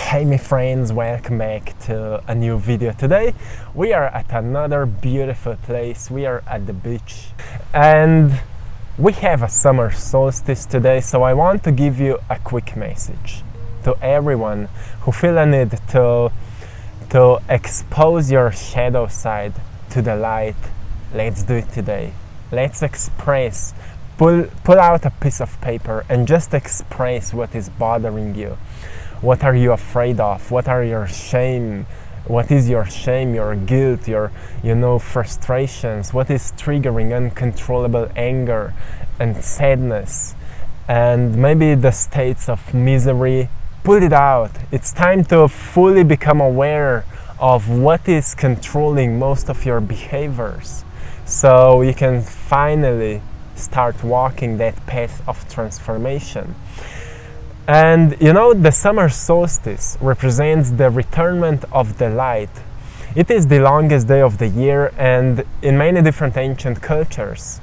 Hey my friends, welcome back to a new video. Today we are at another beautiful place. We are at the beach and we have a summer solstice today, so I want to give you a quick message to everyone who feel a need to expose your shadow side to the light. Let's do it today. Let's express. Pull out a piece of paper and just express what is bothering you. What are you afraid of? What are your shame? What is your shame, your guilt, your frustrations? What is triggering uncontrollable anger and sadness? And maybe the states of misery. Pull it out. It's time to fully become aware of what is controlling most of your behaviors, so you can finally start walking that path of transformation. And the summer solstice represents the return of the light. It is the longest day of the year, and in many different ancient cultures,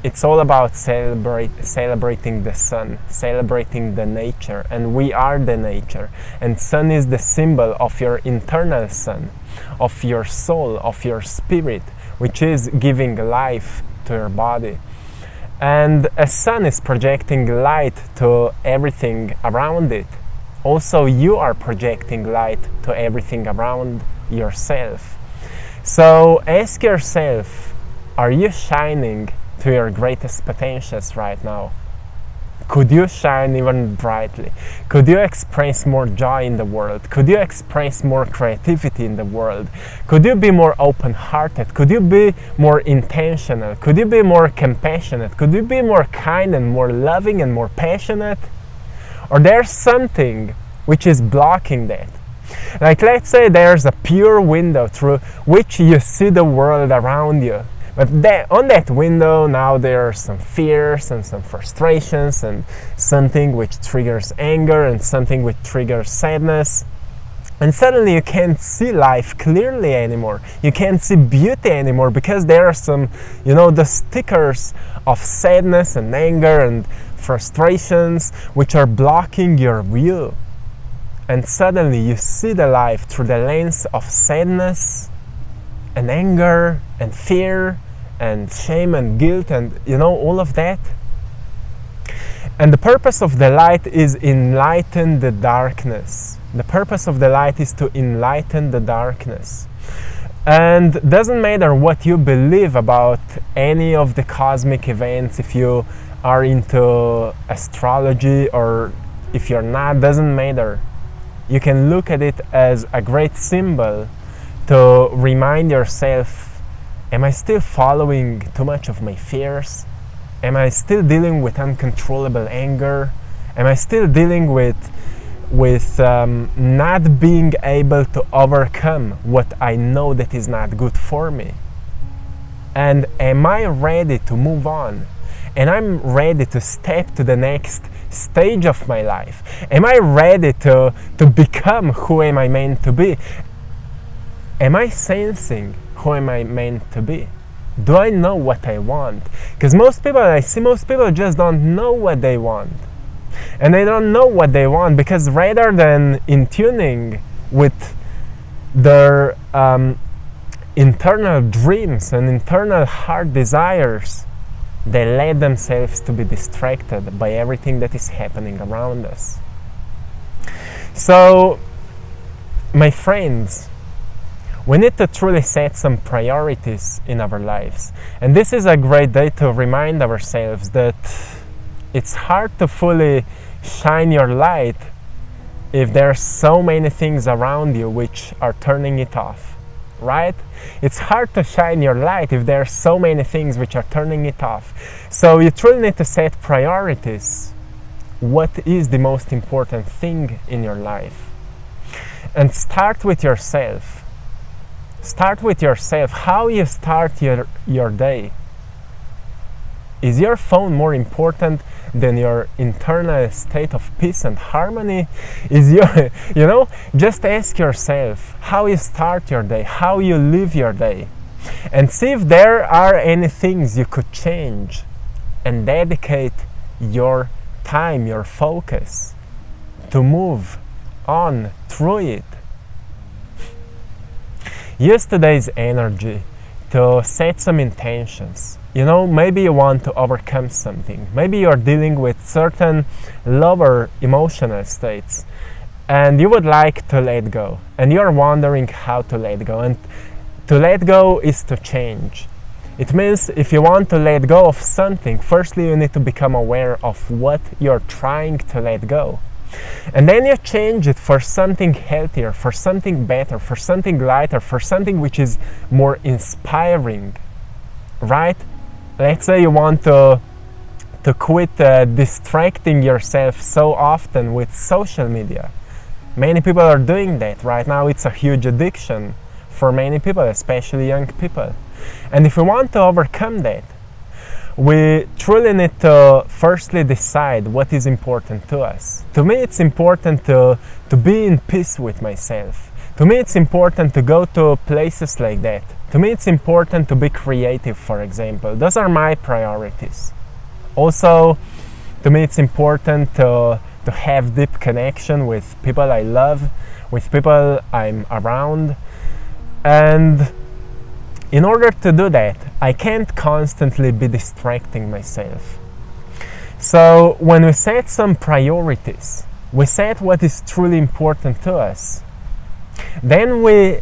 it's all about celebrating the sun, celebrating the nature, and we are the nature. And sun is the symbol of your internal sun, of your soul, of your spirit, which is giving life to your body. And a sun is projecting light to everything around it. Also, you are projecting light to everything around yourself. So ask yourself, are you shining to your greatest potentials right now? Could you shine even brightly? Could you express more joy in the world? Could you express more creativity in the world? Could you be more open-hearted? Could you be more intentional? Could you be more compassionate? Could you be more kind and more loving and more passionate? Or there's something which is blocking that. Like, let's say there's a pure window through which you see the world around you. But on that window now there are some fears and some frustrations and something which triggers anger and something which triggers sadness. And suddenly you can't see life clearly anymore. You can't see beauty anymore because there are some, the stickers of sadness and anger and frustrations which are blocking your view. And suddenly you see the life through the lens of sadness and anger and fear and shame and guilt and all of that. And the purpose of the light is enlighten the darkness. The purpose of the light is to enlighten the darkness. And it doesn't matter what you believe about any of the cosmic events, if you are into astrology or if you're not, doesn't matter. You can look at it as a great symbol to remind yourself, am I still following too much of my fears? Am I still dealing with uncontrollable anger? Am I still dealing with not being able to overcome what I know that is not good for me? And am I ready to move on? And I'm ready to step to the next stage of my life? Am I ready to become who am I meant to be? Am I sensing who am I meant to be? Do I know what I want? Because most people just don't know what they want. And they don't know what they want because rather than in tuning with their internal dreams and internal heart desires, they let themselves to be distracted by everything that is happening around us. So, my friends, we need to truly set some priorities in our lives. And this is a great day to remind ourselves that it's hard to fully shine your light if there are so many things around you which are turning it off, right? It's hard to shine your light if there are so many things which are turning it off. So you truly need to set priorities. What is the most important thing in your life? And start with yourself. Start with yourself. How you start your day. Is your phone more important than your internal state of peace and harmony? Is your, just ask yourself how you start your day, how you live your day, and see if there are any things you could change and dedicate your time, your focus to move on through it. Use today's energy to set some intentions. You know, maybe you want to overcome something. Maybe you're dealing with certain lower emotional states and you would like to let go. And you're wondering how to let go. And to let go is to change. It means if you want to let go of something, firstly you need to become aware of what you're trying to let go. And then you change it for something healthier, for something better, for something lighter, for something which is more inspiring, right? Let's say you want to quit distracting yourself so often with social media. Many people are doing that right now. It's a huge addiction for many people, especially young people. And if we want to overcome that, we truly need to firstly decide what is important to us. To me, it's important to be in peace with myself. To me, it's important to go to places like that. To me, it's important to be creative, for example. Those are my priorities. Also, to me, it's important to have deep connection with people I love, with people I'm around. And in order to do that, I can't constantly be distracting myself. So when we set some priorities, we set what is truly important to us, then we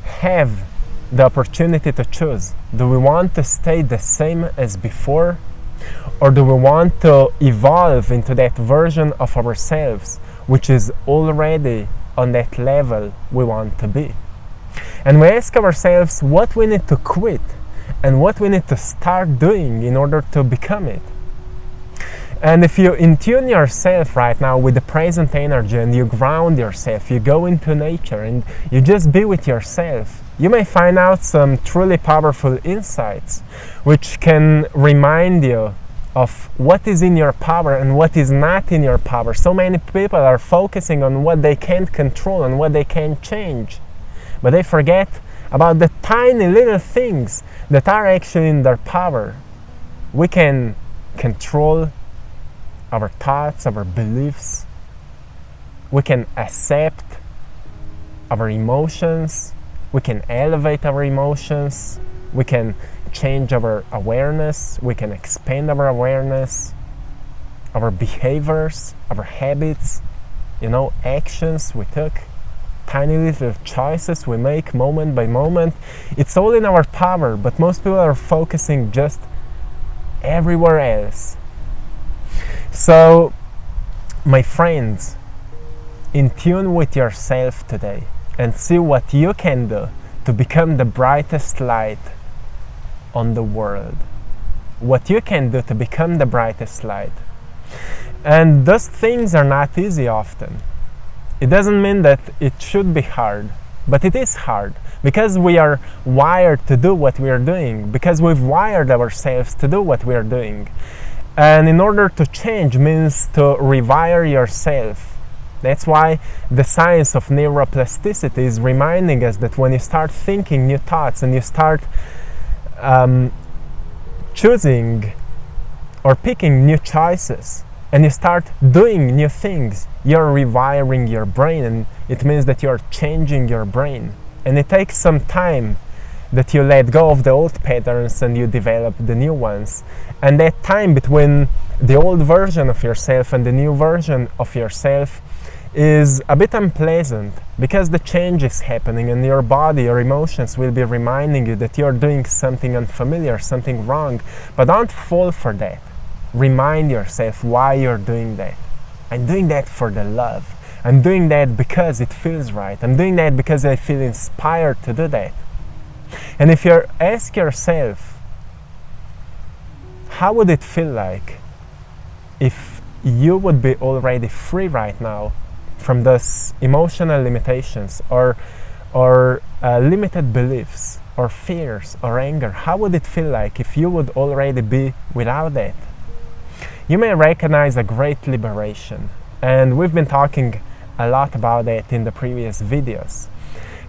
have the opportunity to choose. Do we want to stay the same as before? Or do we want to evolve into that version of ourselves which is already on that level we want to be? And we ask ourselves what we need to quit and what we need to start doing in order to become it. And if you in tune yourself right now with the present energy and you ground yourself, you go into nature and you just be with yourself, you may find out some truly powerful insights which can remind you of what is in your power and what is not in your power. So many people are focusing on what they can't control and what they can't change, but they forget about the tiny little things that are actually in their power. We can control our thoughts, our beliefs. We can accept our emotions. We can elevate our emotions. We can change our awareness. We can expand our awareness, our behaviors, our habits, actions we took, tiny little choices we make moment by moment. It's all in our power, but most people are focusing just everywhere else. So, my friends, in tune with yourself today and see what you can do to become the brightest light on the world. What you can do to become the brightest light. And those things are not easy often. It doesn't mean that it should be hard, but it is hard because we are wired to do what we are doing, because we've wired ourselves to do what we are doing. And in order to change means to rewire yourself. That's why the science of neuroplasticity is reminding us that when you start thinking new thoughts and you start choosing or picking new choices and you start doing new things, you're rewiring your brain, and it means that you're changing your brain. And it takes some time that you let go of the old patterns and you develop the new ones. And that time between the old version of yourself and the new version of yourself is a bit unpleasant because the change is happening and your body, your emotions will be reminding you that you're doing something unfamiliar, something wrong. But don't fall for that. Remind yourself why you're doing that. I'm doing that for the love. I'm doing that because it feels right. I'm doing that because I feel inspired to do that. And if you ask yourself, how would it feel like if you would be already free right now from those emotional limitations or limited beliefs or fears or anger? How would it feel like if you would already be without that? You may recognize a great liberation, and we've been talking a lot about that in the previous videos.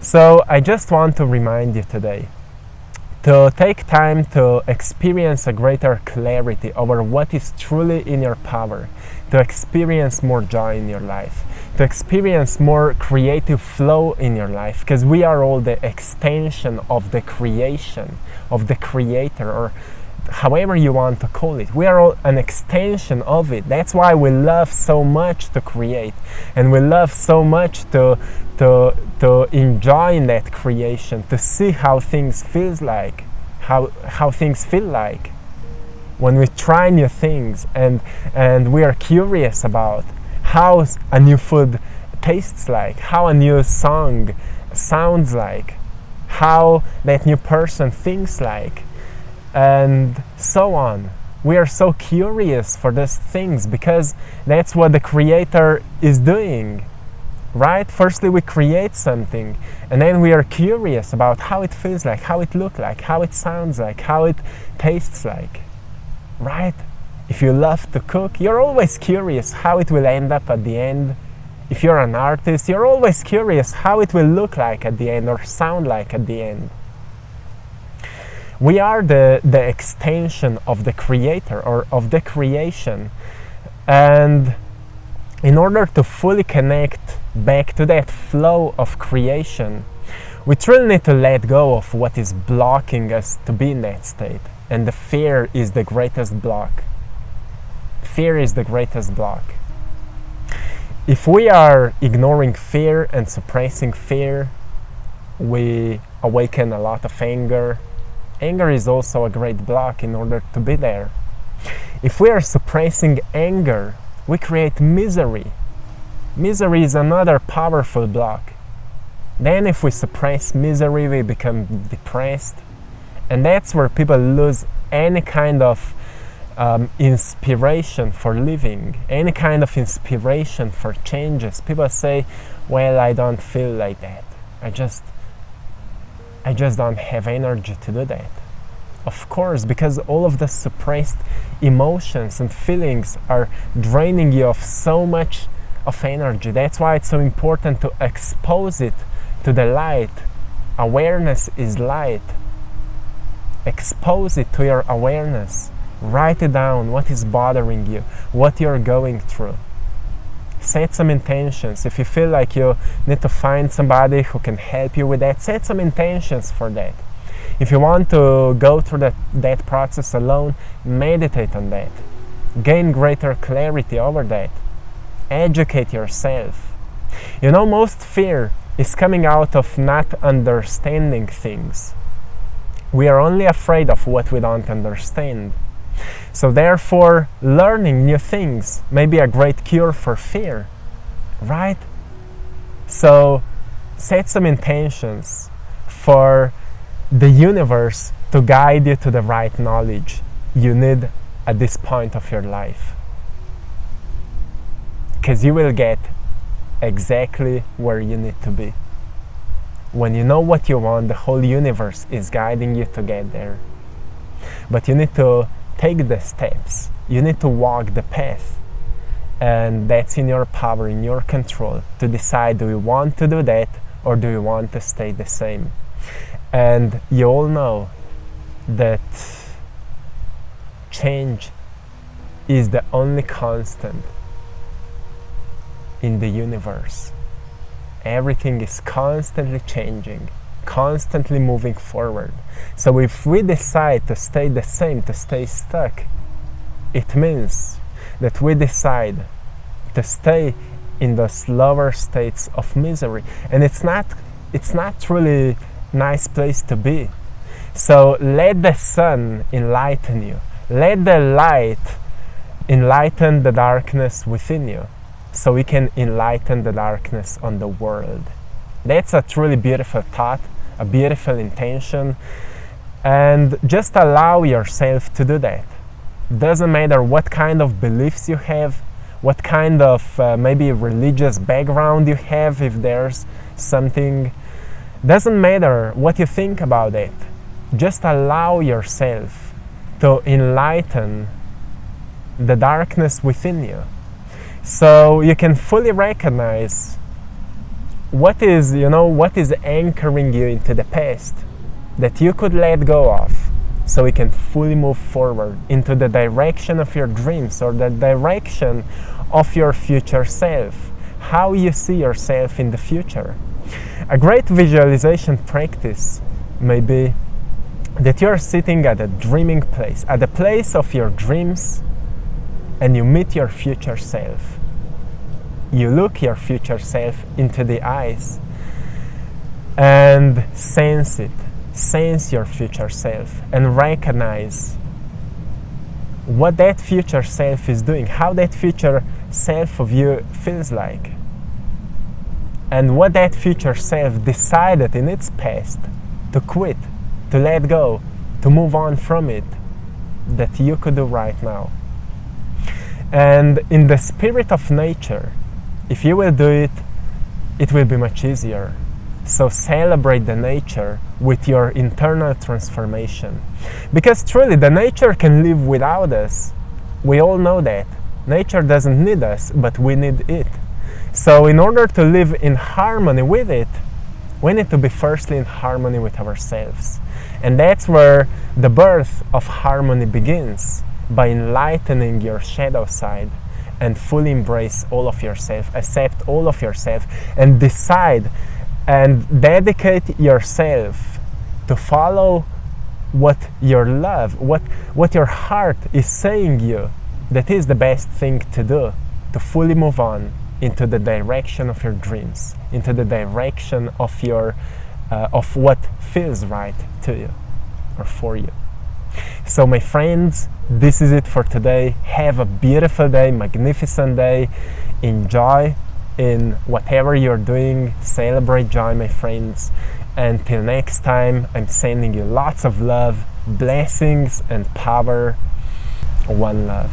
So I just want to remind you today to take time to experience a greater clarity over what is truly in your power. to experience more joy in your life, to experience more creative flow in your life, because we are all the extension of the creation, of the creator, or however you want to call it. We are all an extension of it. That's why we love so much to create, and we love so much to enjoy in that creation, to see how things feels like, how things feel like when we try new things, and we are curious about how a new food tastes like, how a new song sounds like, how that new person thinks like, and so on. We are so curious for these things because that's what the creator is doing, right? Firstly, we create something, and then we are curious about how it feels like, how it looks like, how it sounds like, how it tastes like, right? If you love to cook, you're always curious how it will end up at the end. If you're an artist, you're always curious how it will look like at the end or sound like at the end. We are the extension of the creator, or of the creation, and in order to fully connect back to that flow of creation, we truly need to let go of what is blocking us to be in that state. And the fear is the greatest block. Fear is the greatest block. If we are ignoring fear and suppressing fear, we awaken a lot of anger. Anger is also a great block in order to be there. If we are suppressing anger, we create misery. Misery is another powerful block. Then if we suppress misery, we become depressed. And that's where people lose any kind of inspiration for living, any kind of inspiration for changes. People say, well, I don't feel like that. I just don't have energy to do that. Of course, because all of the suppressed emotions and feelings are draining you of so much of energy. That's why it's so important to expose it to the light. Awareness is light. Expose it to your awareness. Write it down, what is bothering you, what you're going through. Set some intentions. If you feel like you need to find somebody who can help you with that, set some intentions for that. If you want to go through that process alone, meditate on that. Gain greater clarity over that. Educate yourself. You know, most fear is coming out of not understanding things. We are only afraid of what we don't understand. So therefore, learning new things may be a great cure for fear, right? So set some intentions for the universe to guide you to the right knowledge you need at this point of your life. Because you will get exactly where you need to be. When you know what you want, the whole universe is guiding you to get there. But you need to take the steps. You need to walk the path. And that's in your power, in your control, to decide, do you want to do that or do you want to stay the same? And you all know that change is the only constant in the universe. Everything is constantly changing, constantly moving forward. So if we decide to stay the same, to stay stuck, it means that we decide to stay in those lower states of misery. And it's not really nice place to be. So let the sun enlighten you. Let the light enlighten the darkness within you, so we can enlighten the darkness on the world. That's a truly beautiful thought, a beautiful intention, and just allow yourself to do that. Doesn't matter what kind of beliefs you have, what kind of maybe religious background you have, if there's something. Doesn't matter what you think about it. Just allow yourself to enlighten the darkness within you, so you can fully recognize what is anchoring you into the past that you could let go of, so you can fully move forward into the direction of your dreams, or the direction of your future self, how you see yourself in the future. A great visualization practice may be that you're sitting at a dreaming place, at the place of your dreams, and you meet your future self. You look your future self into the eyes and sense it. Sense your future self and recognize what that future self is doing, how that future self of you feels like, and what that future self decided in its past to quit, to let go, to move on from it, that you could do right now. And in the spirit of nature, if you will do it, it will be much easier. So celebrate the nature with your internal transformation. Because truly, the nature can live without us. We all know that. Nature doesn't need us, but we need it. So in order to live in harmony with it, we need to be firstly in harmony with ourselves. And that's where the birth of harmony begins, by enlightening your shadow side and fully embrace all of yourself, accept all of yourself, and decide and dedicate yourself to follow what your love, what your heart is saying you that is the best thing to do, to fully move on into the direction of your dreams, into the direction of your of what feels right to you or for you. So my friends, this is it for today. Have a beautiful day, magnificent day. Enjoy in whatever you're doing. Celebrate joy, my friends. Until next time, I'm sending you lots of love, blessings and power. One love.